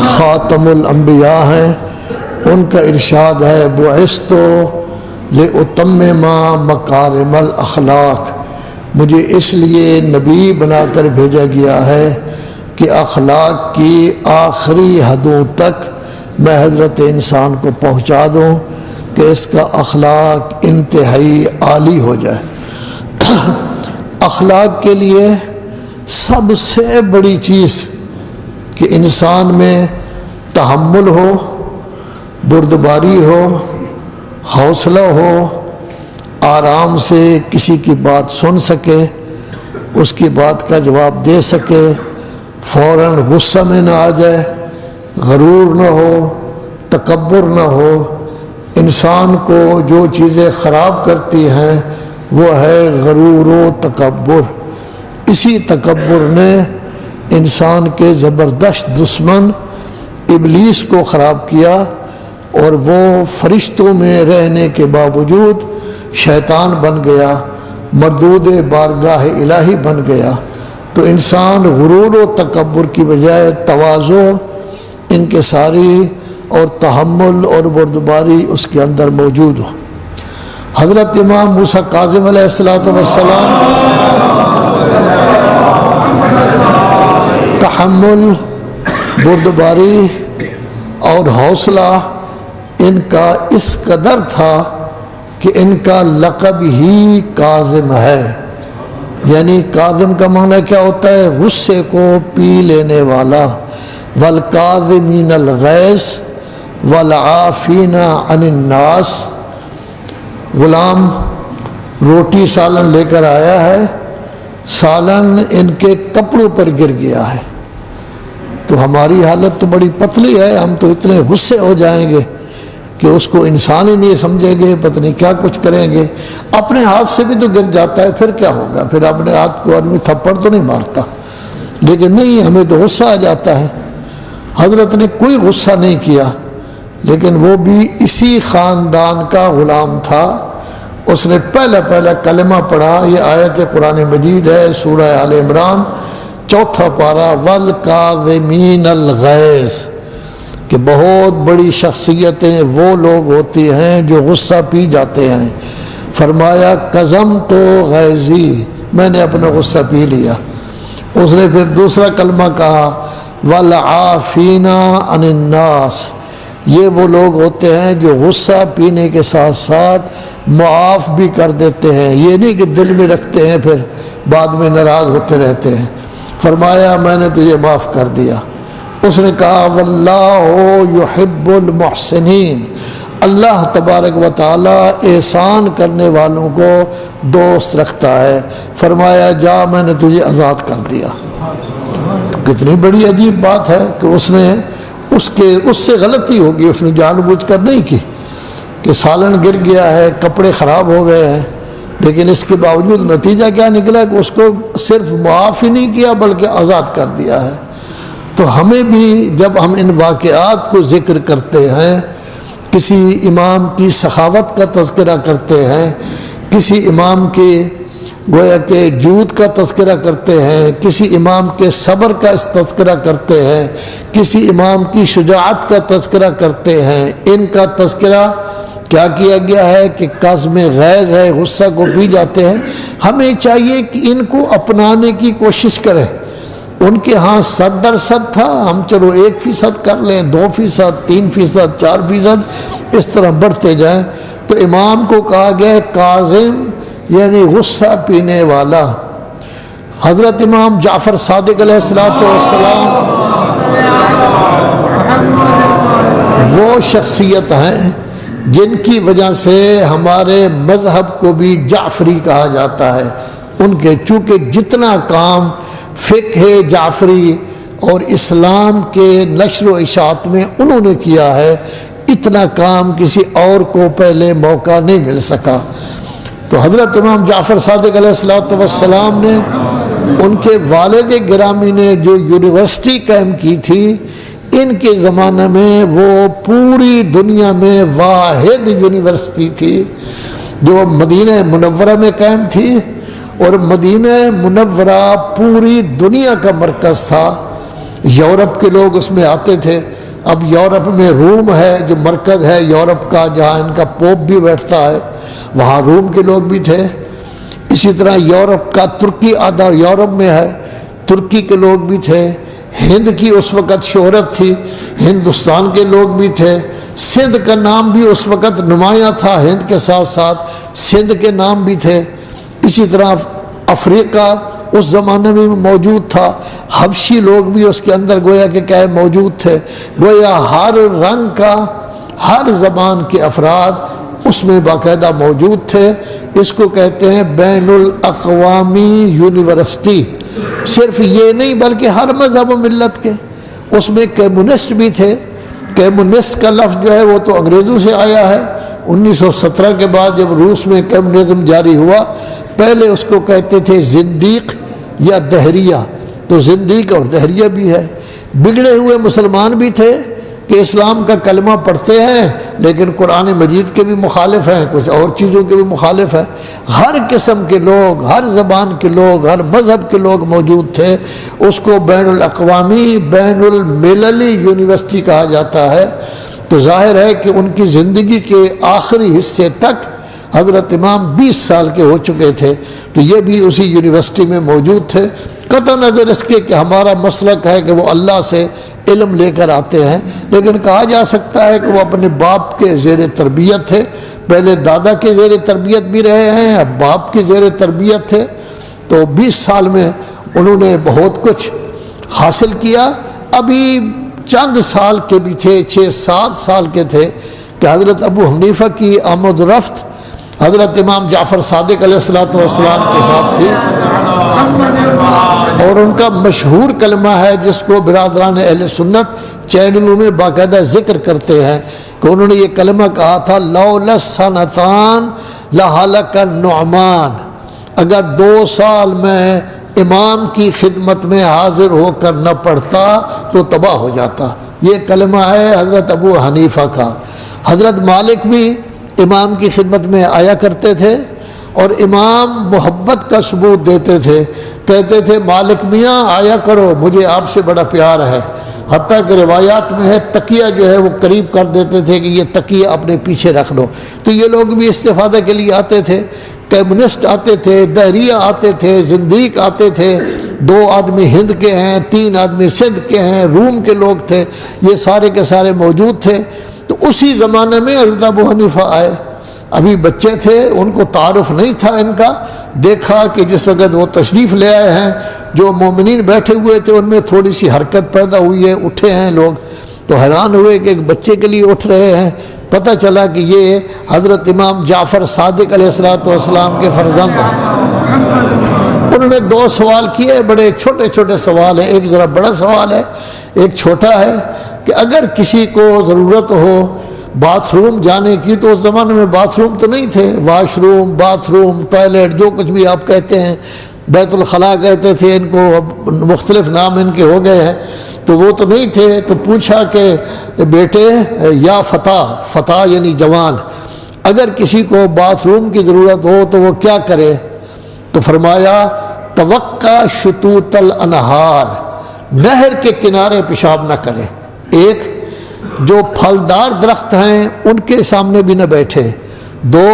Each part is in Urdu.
خاتم الانبیاء ہیں، ان کا ارشاد ہے بعثت لأتمم مکارم الاخلاق، مجھے اس لیے نبی بنا کر بھیجا گیا ہے کہ اخلاق کی آخری حدوں تک میں حضرت انسان کو پہنچا دوں کہ اس کا اخلاق انتہائی عالی ہو جائے۔ اخلاق کے لیے سب سے بڑی چیز کہ انسان میں تحمل ہو، بردباری ہو، حوصلہ ہو، آرام سے کسی کی بات سن سکے، اس کی بات کا جواب دے سکے، فوراً غصہ میں نہ آ جائے، غرور نہ ہو، تکبر نہ ہو۔ انسان کو جو چیزیں خراب کرتی ہیں وہ ہے غرور و تکبر۔ اسی تکبر نے انسان کے زبردست دشمن ابلیس کو خراب کیا، اور وہ فرشتوں میں رہنے کے باوجود شیطان بن گیا، مردود بارگاہ الہی بن گیا۔ تو انسان غرور و تکبر کی بجائے تواضع، انکساری اور تحمل اور بردباری اس کے اندر موجود ہو۔ حضرت امام موسیٰ کاظم علیہ السلام تحمل، بردباری اور حوصلہ ان کا اس قدر تھا کہ ان کا لقب ہی کاظم ہے۔ یعنی کاظم کا معنی کیا ہوتا ہے؟ غصے کو پی لینے والا۔ والکاظمین الغیظ والعافین عن الناس۔ غلام روٹی سالن لے کر آیا ہے، سالن ان کے کپڑوں پر گر گیا ہے، تو ہماری حالت تو بڑی پتلی ہے، ہم تو اتنے غصے ہو جائیں گے کہ اس کو انسان ہی نہیں سمجھیں گے، پتہ نہیں کیا کچھ کریں گے۔ اپنے ہاتھ سے بھی تو گر جاتا ہے، پھر کیا ہوگا؟ پھر اپنے ہاتھ کو آدمی تھپڑ تو نہیں مارتا، لیکن نہیں، ہمیں تو غصہ آ جاتا ہے۔ حضرت نے کوئی غصہ نہیں کیا، لیکن وہ بھی اسی خاندان کا غلام تھا۔ اس نے پہلا کلمہ پڑھا، یہ آیت قرآن مجید ہے، سورہ آل عمران 4 پارہ، والکاظمین الغیظ، کہ بہت بڑی شخصیتیں وہ لوگ ہوتی ہیں جو غصہ پی جاتے ہیں۔ فرمایا قزمت غیظی، میں نے اپنا غصہ پی لیا۔ اس نے پھر دوسرا کلمہ کہا، والعافین عن الناس، یہ وہ لوگ ہوتے ہیں جو غصہ پینے کے ساتھ ساتھ معاف بھی کر دیتے ہیں، یہ نہیں کہ دل میں رکھتے ہیں پھر بعد میں ناراض ہوتے رہتے ہیں۔ فرمایا میں نے تجھے معاف کر دیا۔ اس نے کہا واللہ یحب المحسنین، اللہ تبارک و تعالی احسان کرنے والوں کو دوست رکھتا ہے۔ فرمایا جا میں نے تجھے آزاد کر دیا۔ کتنی بڑی عجیب بات ہے کہ اس نے اس سے غلطی ہوگی، اس نے جان بوجھ کر نہیں کی، کہ سالن گر گیا ہے، کپڑے خراب ہو گئے ہیں، لیکن اس کے باوجود نتیجہ کیا نکلا کہ اس کو صرف معاف ہی نہیں کیا بلکہ آزاد کر دیا ہے۔ تو ہمیں بھی جب ہم ان واقعات کو ذکر کرتے ہیں، کسی امام کی سخاوت کا تذکرہ کرتے ہیں، کسی امام کے گویا کہ جود کا تذکرہ کرتے ہیں، کسی امام کے صبر کا تذکرہ کرتے ہیں، کسی امام کی شجاعت کا تذکرہ کرتے ہیں، ان کا تذکرہ کیا کیا گیا ہے کہ قزم غیظ ہے، غصہ کو پی جاتے ہیں۔ ہمیں چاہیے کہ ان کو اپنانے کی کوشش کریں۔ ان کے ہاں 100% تھا، ہم چلو 1% کر لیں، 2%، 3%، 4%، اس طرح بڑھتے جائیں۔ تو امام کو کہا گیا کاظم یعنی غصہ پینے والا۔ حضرت امام جعفر صادق علیہ السلام وہ شخصیت ہیں جن کی وجہ سے ہمارے مذہب کو بھی جعفری کہا جاتا ہے۔ ان کے چونکہ جتنا کام فقہ جعفری اور اسلام کے نشر و اشاعت میں انہوں نے کیا ہے، اتنا کام کسی اور کو پہلے موقع نہیں مل سکا۔ تو حضرت امام جعفر صادق علیہ السلام نے، ان کے والد گرامی نے جو یونیورسٹی قائم کی تھی، ان کے زمانے میں وہ پوری دنیا میں واحد یونیورسٹی تھی جو مدینہ منورہ میں قائم تھی، اور مدینہ منورہ پوری دنیا کا مرکز تھا، یورپ کے لوگ اس میں آتے تھے۔ اب یورپ میں روم ہے جو مرکز ہے یورپ کا، جہاں ان کا پوپ بھی بیٹھتا ہے، وہاں روم کے لوگ بھی تھے۔ اسی طرح یورپ کا ترکی آدھا یورپ میں ہے، ترکی کے لوگ بھی تھے۔ ہند کی اس وقت شہرت تھی، ہندوستان کے لوگ بھی تھے۔ سندھ کا نام بھی اس وقت نمایاں تھا، ہند کے ساتھ ساتھ سندھ کے نام بھی تھے۔ اسی طرح افریقہ اس زمانے میں موجود تھا، حبشی لوگ بھی اس کے اندر گویا کہ کیا موجود تھے۔ گویا ہر رنگ کا، ہر زبان کے افراد اس میں باقاعدہ موجود تھے۔ اس کو کہتے ہیں بین الاقوامی یونیورسٹی۔ صرف یہ نہیں بلکہ ہر مذہب و ملت کے، اس میں کمیونسٹ بھی تھے۔ کمیونسٹ کا لفظ جو ہے وہ تو انگریزوں سے آیا ہے۔ 1917 کے بعد جب روس میں کمیونزم جاری ہوا، پہلے اس کو کہتے تھے زندیق یا دہریہ، تو زندیق اور دہریہ بھی ہے۔ بگڑے ہوئے مسلمان بھی تھے کہ اسلام کا کلمہ پڑھتے ہیں لیکن قرآن مجید کے بھی مخالف ہیں، کچھ اور چیزوں کے بھی مخالف ہیں۔ ہر قسم کے لوگ، ہر زبان کے لوگ، ہر مذہب کے لوگ موجود تھے۔ اس کو بین الاقوامی، بین المللی یونیورسٹی کہا جاتا ہے۔ تو ظاہر ہے کہ ان کی زندگی کے آخری حصے تک حضرت امام 20 سال کے ہو چکے تھے، تو یہ بھی اسی یونیورسٹی میں موجود تھے۔ قطع نظر اس کے کہ ہمارا مسلک ہے کہ وہ اللہ سے علم لے کر آتے ہیں، لیکن کہا جا سکتا ہے کہ وہ اپنے باپ کے زیر تربیت تھے۔ پہلے دادا کے زیر تربیت بھی رہے ہیں، اب باپ کے زیر تربیت تھے۔ تو 20 سال میں انہوں نے بہت کچھ حاصل کیا۔ ابھی چند سال کے بھی تھے، 6-7 سال کے تھے کہ حضرت ابو حنیفہ کی آمد و رفت حضرت امام جعفر صادق علیہ السلام کے ساتھ تھی، اور ان کا مشہور کلمہ ہے جس کو برادران اہل سنت چینلوں میں باقاعدہ ذکر کرتے ہیں کہ انہوں نے یہ کلمہ کہا تھا لولا السنتان لہلک النعمان، اگر 2 سال میں امام کی خدمت میں حاضر ہو کر نہ پڑھتا تو تباہ ہو جاتا۔ یہ کلمہ ہے حضرت ابو حنیفہ کا۔ حضرت مالک بھی امام کی خدمت میں آیا کرتے تھے، اور امام محبت کا ثبوت دیتے تھے، کہتے تھے مالک میاں آیا کرو، مجھے آپ سے بڑا پیار ہے۔ حتیٰ کہ روایات میں ہے تکیہ جو ہے وہ قریب کر دیتے تھے کہ یہ تکیہ اپنے پیچھے رکھ لو۔ تو یہ لوگ بھی استفادہ کے لیے آتے تھے، کمیونسٹ آتے تھے، دہریہ آتے تھے، زندیق آتے تھے۔ 2 آدمی ہند کے ہیں، 3 آدمی سندھ کے ہیں، روم کے لوگ تھے، یہ سارے کے سارے موجود تھے۔ تو اسی زمانے میں حضرت ابو حنیفہ آئے، ابھی بچے تھے، ان کو تعارف نہیں تھا ان کا۔ دیکھا کہ جس وقت وہ تشریف لے آئے ہیں، جو مومنین بیٹھے ہوئے تھے ان میں تھوڑی سی حرکت پیدا ہوئی ہے، اٹھے ہیں لوگ، تو حیران ہوئے کہ ایک بچے کے لیے اٹھ رہے ہیں۔ پتہ چلا کہ یہ حضرت امام جعفر صادق علیہ السلام کے فرزند ہیں۔ انہوں نے 2 سوال کیے، بڑے چھوٹے چھوٹے سوال ہیں، ایک ذرا بڑا سوال ہے، ایک چھوٹا ہے، کہ اگر کسی کو ضرورت ہو باتھ روم جانے کی، تو اس زمانے میں باتھ روم تو نہیں تھے، wash room, bath room, toilet, جو کچھ بھی آپ کہتے ہیں، بیت الخلاء کہتے تھے ان کو، اب مختلف نام ان کے ہو گئے ہیں، تو وہ تو نہیں تھے۔ تو پوچھا کہ بیٹے یا فتح یعنی جوان، اگر کسی کو باتھ روم کی ضرورت ہو تو وہ کیا کرے؟ تو فرمایا توقع شطوط الانہار، نہر کے کنارے پیشاب نہ کرے۔ ایک، جو پھلدار درخت ہیں ان کے سامنے بھی نہ بیٹھے۔ 2،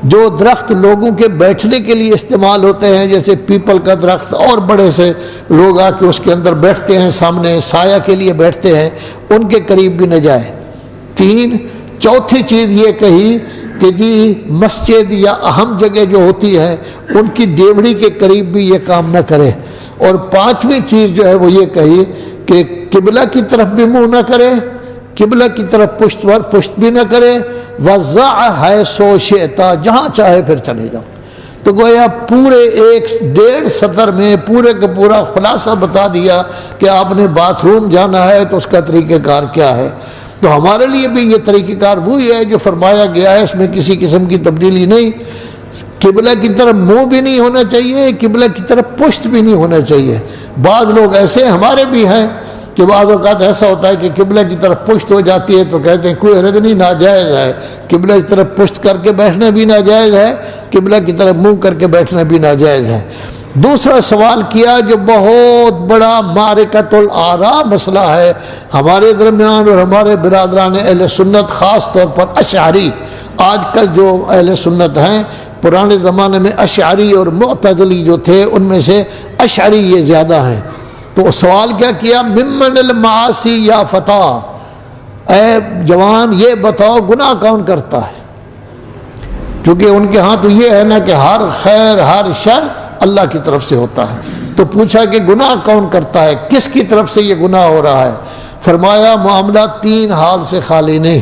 جو درخت لوگوں کے بیٹھنے کے لیے استعمال ہوتے ہیں، جیسے پیپل کا درخت، اور بڑے سے لوگ آ کے اس کے اندر بیٹھتے ہیں، سامنے سایہ کے لیے بیٹھتے ہیں، ان کے قریب بھی نہ جائے۔ 3، چوتھی چیز یہ کہی کہ جی مسجد یا اہم جگہ جو ہوتی ہے ان کی ڈیوڑی کے قریب بھی یہ کام نہ کرے۔ اور 5ویں چیز جو ہے وہ یہ کہی کہ قبلہ کی طرف بھی منہ نہ کرے، قبلہ کی طرف پشت بھی نہ کرے، وَزَعَ حَيْثُ شِئْتَ، جہاں چاہے پھر چلے جاؤ۔ تو گویا پورے 1.5 سطر میں پورے کا پورا خلاصہ بتا دیا کہ آپ نے باتھ روم جانا ہے تو اس کا طریقہ کار کیا ہے۔ تو ہمارے لیے بھی یہ طریقہ کار وہی ہے جو فرمایا گیا ہے، اس میں کسی قسم کی تبدیلی نہیں۔ قبلہ کی طرف منہ بھی نہیں ہونا چاہیے، قبلہ کی طرف پشت بھی نہیں ہونا چاہیے۔ بعض لوگ ایسے ہمارے بھی ہیں کہ بعض اوقات ایسا ہوتا ہے کہ قبلہ کی طرف پشت ہو جاتی ہے تو کہتے ہیں کوئی حرج نہیں، ناجائز ہے، قبلہ کی طرف پشت کر کے بیٹھنا بھی ناجائز ہے، قبلہ کی طرف منہ کر کے بیٹھنا بھی ناجائز ہے۔ دوسرا سوال کیا جو بہت بڑا معرکۃ الآراء مسئلہ ہے ہمارے درمیان اور ہمارے برادران اہل سنت، خاص طور پر اشعری۔ آج کل جو اہل سنت ہیں، پرانے زمانے میں اشعری اور معتزلی جو تھے ان میں سے اشعری یہ زیادہ ہیں۔ تو سوال کیا ممن المعاصی یا فتح، اے جوان یہ بتاؤ گناہ کون کرتا ہے؟ کیونکہ ان کے ہاں تو یہ ہے نا کہ ہر خیر ہر شر اللہ کی طرف سے ہوتا ہے۔ تو پوچھا کہ گناہ کون کرتا ہے، کس کی طرف سے یہ گناہ ہو رہا ہے؟ فرمایا معاملہ تین حال سے خالی نہیں،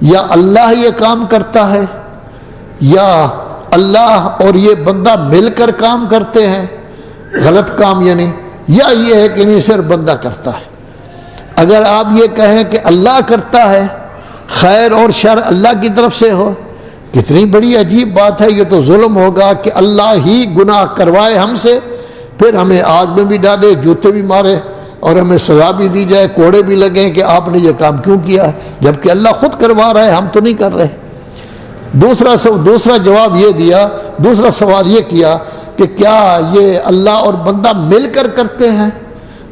یا اللہ یہ کام کرتا ہے، یا اللہ اور یہ بندہ مل کر کام کرتے ہیں غلط کام، یعنی یا یہ ہے کہ نہیں صرف بندہ کرتا ہے۔ اگر آپ یہ کہیں کہ اللہ کرتا ہے، خیر اور شر اللہ کی طرف سے ہو، کتنی بڑی عجیب بات ہے۔ یہ تو ظلم ہوگا کہ اللہ ہی گناہ کروائے ہم سے، پھر ہمیں آگ میں بھی ڈالے، جوتے بھی مارے اور ہمیں سزا بھی دی جائے، کوڑے بھی لگیں کہ آپ نے یہ کام کیوں کیا ہے، جبکہ اللہ خود کروا رہا ہے، ہم تو نہیں کر رہے۔ دوسرا جواب یہ دیا، دوسرا سوال یہ کیا کہ کیا یہ اللہ اور بندہ مل کر کرتے ہیں؟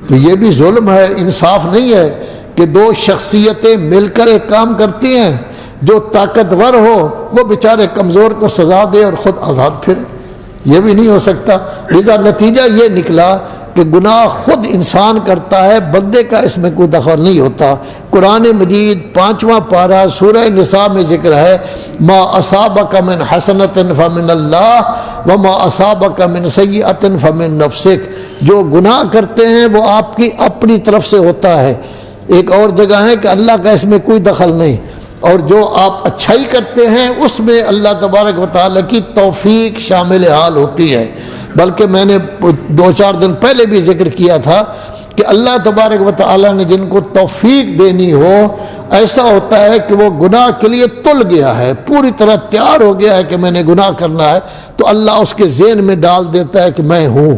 تو یہ بھی ظلم ہے، انصاف نہیں ہے کہ دو شخصیتیں مل کر ایک کام کرتی ہیں، جو طاقتور ہو وہ بیچارے کمزور کو سزا دے اور خود آزاد پھرے، یہ بھی نہیں ہو سکتا۔ لذا نتیجہ یہ نکلا کہ گناہ خود انسان کرتا ہے، بندے کا اس میں کوئی دخل نہیں ہوتا۔ قرآن مجید 5واں پارہ سورہ نساء میں ذکر ہے، ما اصابک من حسنۃ فمن اللہ وما اصابک من سیئۃ فمن نفسک، جو گناہ کرتے ہیں وہ آپ کی اپنی طرف سے ہوتا ہے۔ ایک اور جگہ ہے کہ اللہ کا اس میں کوئی دخل نہیں، اور جو آپ اچھائی کرتے ہیں اس میں اللہ تبارک و تعالیٰ کی توفیق شامل حال ہوتی ہے۔ بلکہ میں نے 2-4 دن پہلے بھی ذکر کیا تھا کہ اللہ تبارک و تعالیٰ نے جن کو توفیق دینی ہو، ایسا ہوتا ہے کہ وہ گناہ کے لیے تل گیا ہے، پوری طرح تیار ہو گیا ہے کہ میں نے گناہ کرنا ہے، تو اللہ اس کے ذہن میں ڈال دیتا ہے کہ میں ہوں،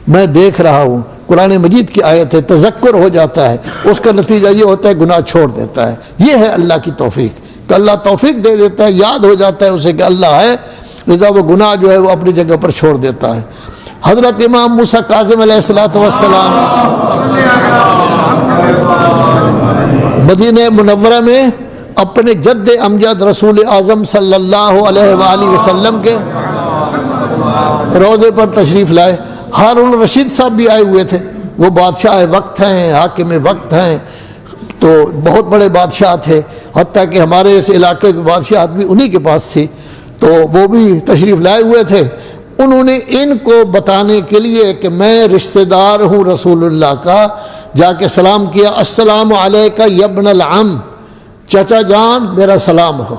میں دیکھ رہا ہوں۔ قرآن مجید کی آیت ہے، تذکر ہو جاتا ہے، اس کا نتیجہ یہ ہوتا ہے گناہ چھوڑ دیتا ہے۔ یہ ہے اللہ کی توفیق کہ اللہ توفیق دے دیتا ہے، یاد ہو جاتا ہے اسے کہ اللہ ہے، لذا وہ گناہ جو ہے وہ اپنی جگہ پر چھوڑ دیتا ہے۔ حضرت امام موسیٰ کاظم علیہ السلام مدینہ منورہ میں اپنے جد امجد رسول اعظم صلی اللہ علیہ وآلہ وسلم کے روضے پر تشریف لائے۔ ہارون الرشید صاحب بھی آئے ہوئے تھے، وہ بادشاہ وقت ہیں، حاکم وقت ہیں، تو بہت بڑے بادشاہ تھے، حتیٰ کہ ہمارے اس علاقے کی بادشاہت بھی انہی کے پاس تھی، تو وہ بھی تشریف لائے ہوئے تھے۔ انہوں نے ان کو بتانے کے لیے کہ میں رشتہ دار ہوں رسول اللہ کا، جا کے سلام کیا، السلام علیکہ یا ابن العم، چچا جان میرا سلام ہو۔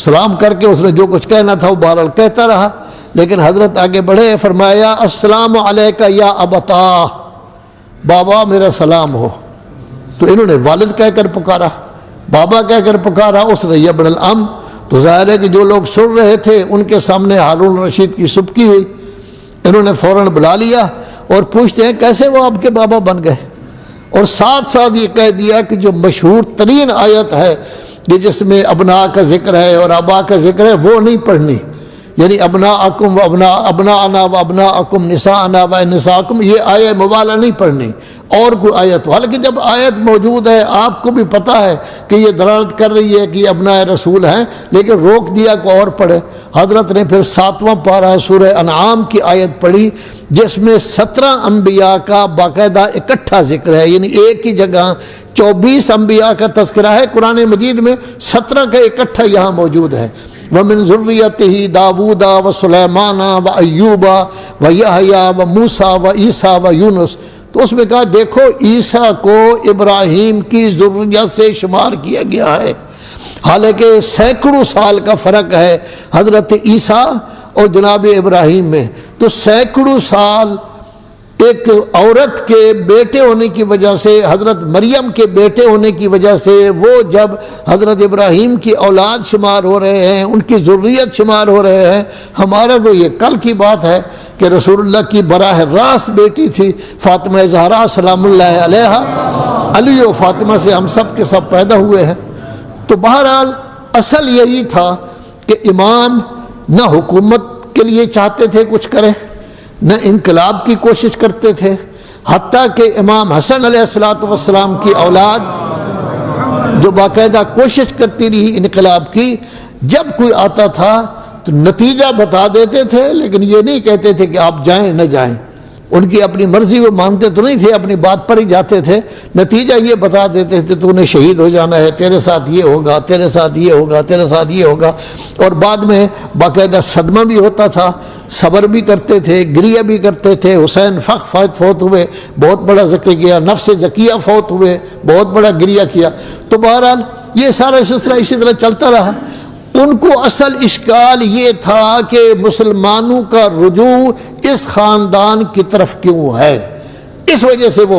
سلام کر کے اس نے جو کچھ کہنا تھا وہ بہرحال کہتا رہا، لیکن حضرت آگے بڑھے، فرمایا السلام علیکہ یا ابتا، بابا میرا سلام ہو۔ تو انہوں نے والد کہہ کر پکارا، بابا کہہ کر پکارا، اس نے یا ابن العم۔ تو ظاہر ہے کہ جو لوگ سن رہے تھے ان کے سامنے ہارون الرشید کی سبکی ہوئی، انہوں نے فوراً بلا لیا اور پوچھتے ہیں کیسے وہ آپ کے بابا بن گئے، اور ساتھ ساتھ یہ کہہ دیا کہ جو مشہور ترین آیت ہے کہ جس میں ابنا کا ذکر ہے اور ابا کا ذکر ہے وہ نہیں پڑھنی، یعنی ابناءکم و ابناءنا و ابناءکم نساءنا و نساءکم، یہ آیت مبالغہ نہیں پڑھنی اور کوئی آیت۔ حالانکہ جب آیت موجود ہے، آپ کو بھی پتہ ہے کہ یہ دلالت کر رہی ہے کہ یہ ابناء رسول ہیں، لیکن روک دیا کہ اور پڑھے۔ حضرت نے پھر 7واں پارہ سورہ انعام کی آیت پڑھی جس میں 17 انبیاء کا باقاعدہ اکٹھا ذکر ہے، یعنی ایک ہی جگہ 24 انبیاء کا تذکرہ ہے قرآن مجید میں، 17 کا اکٹھا یہاں موجود ہے۔ وَمِن ذُرِّيَّتِهِ داود وسلیمان وایوب ویحییٰ وموسیٰ وعیسیٰ ویونس، تو اس میں کہا دیکھو عیسیٰ کو ابراہیم کی ذریت سے شمار کیا گیا ہے، حالانکہ سینکڑوں سال کا فرق ہے حضرت عیسیٰ اور جناب ابراہیم میں، تو سینکڑوں سال ایک عورت کے بیٹے ہونے کی وجہ سے، حضرت مریم کے بیٹے ہونے کی وجہ سے وہ جب حضرت ابراہیم کی اولاد شمار ہو رہے ہیں، ان کی ذریت شمار ہو رہے ہیں، ہمارا تو یہ کل کی بات ہے کہ رسول اللہ کی براہ راست بیٹی تھی فاطمہ زہرا سلام اللہ علیہا، علی و فاطمہ سے ہم سب کے سب پیدا ہوئے ہیں۔ تو بہرحال اصل یہی تھا کہ امام نہ حکومت کے لیے چاہتے تھے کچھ کریں، نہ انقلاب کی کوشش کرتے تھے، حتیٰ کہ امام حسن علیہ السلام کی اولاد جو باقاعدہ کوشش کرتی رہی انقلاب کی، جب کوئی آتا تھا تو نتیجہ بتا دیتے تھے، لیکن یہ نہیں کہتے تھے کہ آپ جائیں نہ جائیں، ان کی اپنی مرضی وہ مانتے تو نہیں تھے، اپنی بات پر ہی جاتے تھے، نتیجہ یہ بتا دیتے تھے تو انہیں شہید ہو جانا ہے، تیرے ساتھ یہ ہوگا، تیرے ساتھ یہ ہوگا، تیرے ساتھ یہ ہوگا، اور بعد میں باقاعدہ صدمہ بھی ہوتا تھا، صبر بھی کرتے تھے، گریہ بھی کرتے تھے۔ حسین فوت ہوئے، بہت بڑا ذکر کیا، نفس زکیہ فوت ہوئے، بہت بڑا گریہ کیا۔ تو بہرحال یہ سارا سلسلہ اسی طرح چلتا رہا۔ ان کو اصل اشکال یہ تھا کہ مسلمانوں کا رجوع اس خاندان کی طرف کیوں ہے، اس وجہ سے وہ